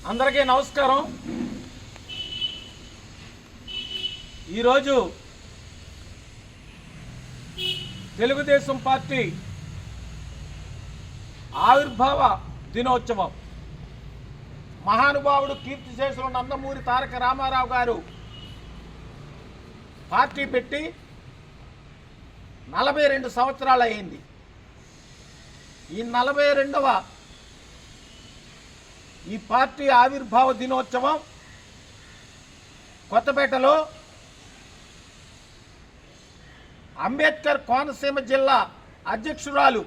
అందరికీ నమస్కారం। ఈరోజు తెలుగుదేశం పార్టీ ఆవిర్భావ దినోత్సవం। మహానుభావుడు కీర్తిశేషులు నందమూరి తారక రామారావు గారు పార్టీ పెట్టి 42 సంవత్సరాలు అయింది। ఈ 42వ ఈ పార్టీ ఆవిర్భావ దినోత్సవం కొత్తపేటలో అంబేద్కర్ కోనసీమ జిల్లా అధ్యక్షురాలు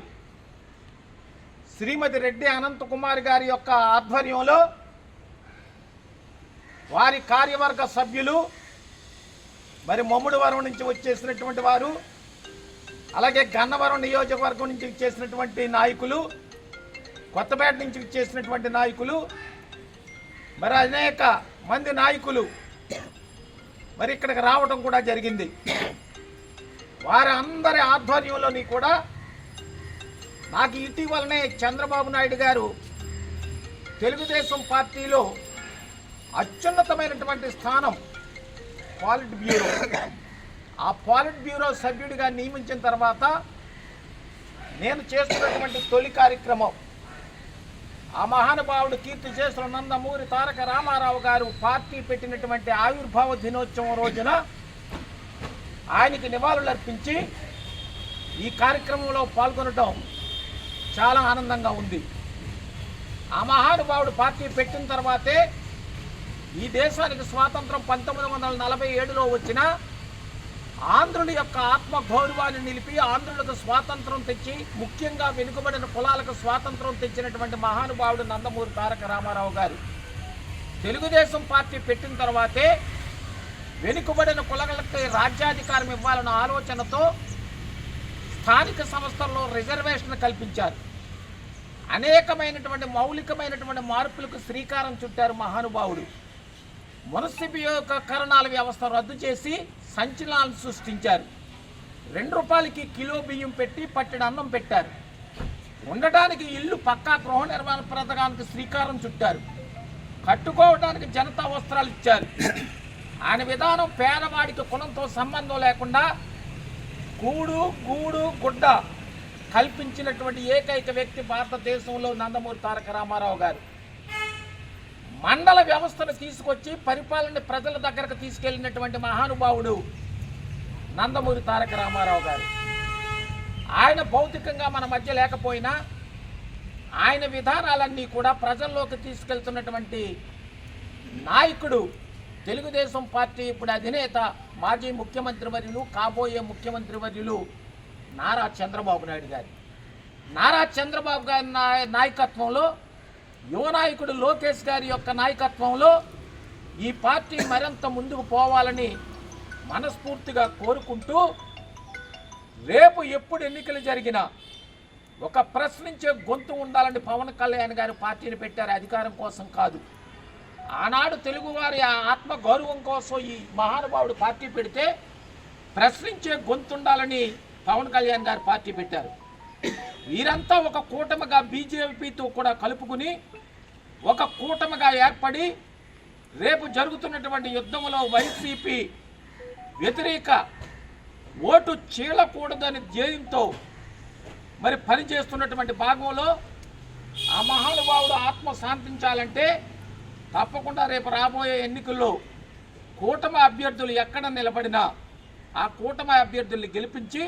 శ్రీమతి రెడ్డి అనంతకుమార్ గారి యొక్క ఆధ్వర్యంలో వారి కార్యవర్గ సభ్యులు మరి మమ్ముడివరం నుంచి వచ్చేసినటువంటి వారు, అలాగే గన్నవరం నియోజకవర్గం నుంచి వచ్చేసినటువంటి నాయకులు, కొత్తపేట నుంచి వచ్చేసినటువంటి నాయకులు, మరి అనేక మంది నాయకులు మరి ఇక్కడికి రావడం కూడా జరిగింది। వారి అందరి ఆధ్వర్యంలోని కూడా నాకు ఇటీవలనే చంద్రబాబు నాయుడు గారు తెలుగుదేశం పార్టీలో అత్యున్నతమైనటువంటి స్థానం పాలిట్ బ్యూరో, ఆ పాలిట్ బ్యూరో సభ్యుడిగా నియమించిన తర్వాత నేను చేస్తున్నటువంటి తొలి కార్యక్రమం ఆ మహానుభావుడు కీర్తిశేషులు నందమూరి తారక రామారావు గారు పార్టీ పెట్టినటువంటి ఆవిర్భావ దినోత్సవం రోజున ఆయనకి నివాళులు అర్పించి ఈ కార్యక్రమంలో పాల్గొనడం చాలా ఆనందంగా ఉంది। ఆ మహానుభావుడు పార్టీ పెట్టిన తర్వాతే ఈ దేశానికి స్వాతంత్రం 1947లో వచ్చిన ఆంధ్రుల యొక్క ఆత్మగౌరవాన్ని నిలిపి ఆంధ్రులకు స్వాతంత్రం తెచ్చి ముఖ్యంగా వెనుకబడిన కులాలకు స్వాతంత్రం తెచ్చినటువంటి మహానుభావుడు నందమూరి తారక రామారావు గారు తెలుగుదేశం పార్టీ పెట్టిన తర్వాతే వెనుకబడిన కులాలకు రాజ్యాధికారం ఇవ్వాలన్న ఆలోచనతో స్థానిక సంస్థల్లో రిజర్వేషన్ కల్పించారు। అనేకమైనటువంటి మౌలికమైనటువంటి మార్పులకు శ్రీకారం చుట్టారు మహానుభావుడు। మున్సిపీకరణాల వ్యవస్థ రద్దు చేసి సంచలనాలను సృష్టించారు। 2 రూపాయలకి కిలో బియ్యం పెట్టి పట్టెడు అన్నం పెట్టారు। ఉండటానికి ఇల్లు పక్కా గృహ నిర్మాణ పథకానికి శ్రీకారం చుట్టారు। కట్టుకోవడానికి జనతా వస్త్రాలు ఇచ్చారు। ఆయన విధానం పేదవాడికి కులంతో సంబంధం లేకుండా కూడు గూడు గుడ్డ కల్పించినటువంటి ఏకైక వ్యక్తి భారతదేశంలో నందమూరి తారక రామారావు గారు। మండల వ్యవస్థను తీసుకొచ్చి పరిపాలన ప్రజల దగ్గరకు తీసుకెళ్లినటువంటి మహానుభావుడు నందమూరి తారక రామారావు గారు। ఆయన భౌతికంగా మన మధ్య లేకపోయినా ఆయన విధానాలన్నీ కూడా ప్రజల్లోకి తీసుకెళ్తున్నటువంటి నాయకుడు తెలుగుదేశం పార్టీ ఇప్పుడు అధినేత మాజీ ముఖ్యమంత్రి వర్యులు కాబోయే ముఖ్యమంత్రి వర్యులు నారా చంద్రబాబు నాయుడు గారు। నారా చంద్రబాబు గారి నాయకత్వంలో యువ నాయకుడు లోకేష్ గారి యొక్క నాయకత్వంలో ఈ పార్టీ మరింత ముందుకు పోవాలని మనస్ఫూర్తిగా కోరుకుంటూ రేపు ఎప్పుడు ఎన్నికలు జరిగినా ఒక ప్రశ్నించే గొంతు ఉండాలని పవన్ కళ్యాణ్ గారు పార్టీని పెట్టారు, అధికారం కోసం కాదు। ఆనాడు తెలుగువారి ఆత్మ గౌరవం కోసం ఈ మహానుభావుడు పార్టీ పెడితే ప్రశ్నించే గొంతు ఉండాలని పవన్ కళ్యాణ్ గారు పార్టీ పెట్టారు। వీరంతా ఒక కూటమిగా బీజేపీతో కూడా కలుపుకుని ఒక కూటమిగా ఏర్పడి రేపు జరుగుతున్నటువంటి యుద్ధంలో వైసీపీ వ్యతిరేక ఓటు చీలకూడదని ధ్యేయంతో మరి పనిచేస్తున్నటువంటి భాగంలో ఆ మహానుభావుడు ఆత్మ శాంతించాలంటే తప్పకుండా రేపు రాబోయే ఎన్నికల్లో కూటమి అభ్యర్థులు ఎక్కడ నిలబడినా ఆ కూటమి అభ్యర్థుల్ని గెలిపించి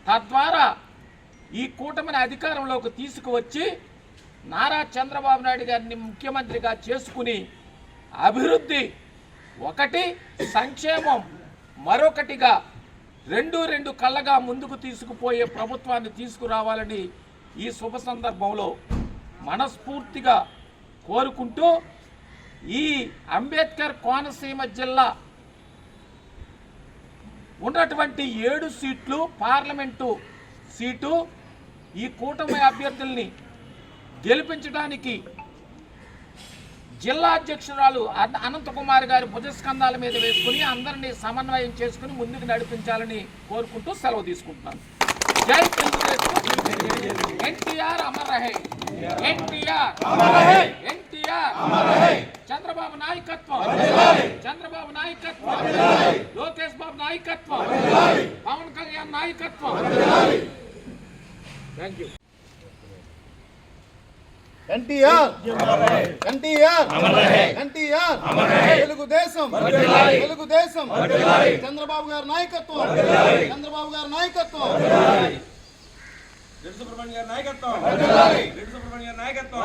తద్వారా ఈ కూటమిని అధికారంలోకి తీసుకువచ్చి నారా చంద్రబాబు నాయుడు గారిని ముఖ్యమంత్రిగా చేసుకుని అభివృద్ధి ఒకటి, సంక్షేమం మరొకటిగా రెండు కళ్ళగా ముందుకు తీసుకుపోయే ప్రభుత్వాన్ని తీసుకురావాలని ఈ శుభ సందర్భంలో మనస్ఫూర్తిగా కోరుకుంటూ ఈ అంబేద్కర్ కోనసీమ జిల్లా ఉన్నటువంటి 7 సీట్లు పార్లమెంటు సీటు ఈ కూటమి అభ్యర్థుల్ని గెలిపించడానికి జిల్లా అధ్యక్షురాలు అనంతకుమార్ గారి భుజస్కంధాల మీద వేసుకుని అందరినీ సమన్వయం చేసుకుని ముందుకు నడిపించాలని కోరుకుంటూ సెలవు తీసుకుంటున్నాను। జై తెలుగుదేశం। ఎన్టీఆర్ అమర్ రహే, ఎన్టీఆర్ అమర్ రహే, ఎన్టీఆర్ అమర్ రహే। ఎన్టీఆర్ ఎన్టీఆర్ తెలుగుదేశం తెలుగుదేశం చంద్రబాబు గారి నాయకత్వం చంద్రబాబు గారి నాయకత్వం రెడ్డి సుబ్రహ్మణ్యం గారి నాయకత్వం రెడ్డి సుబ్రహ్మణ్యం గారి నాయకత్వం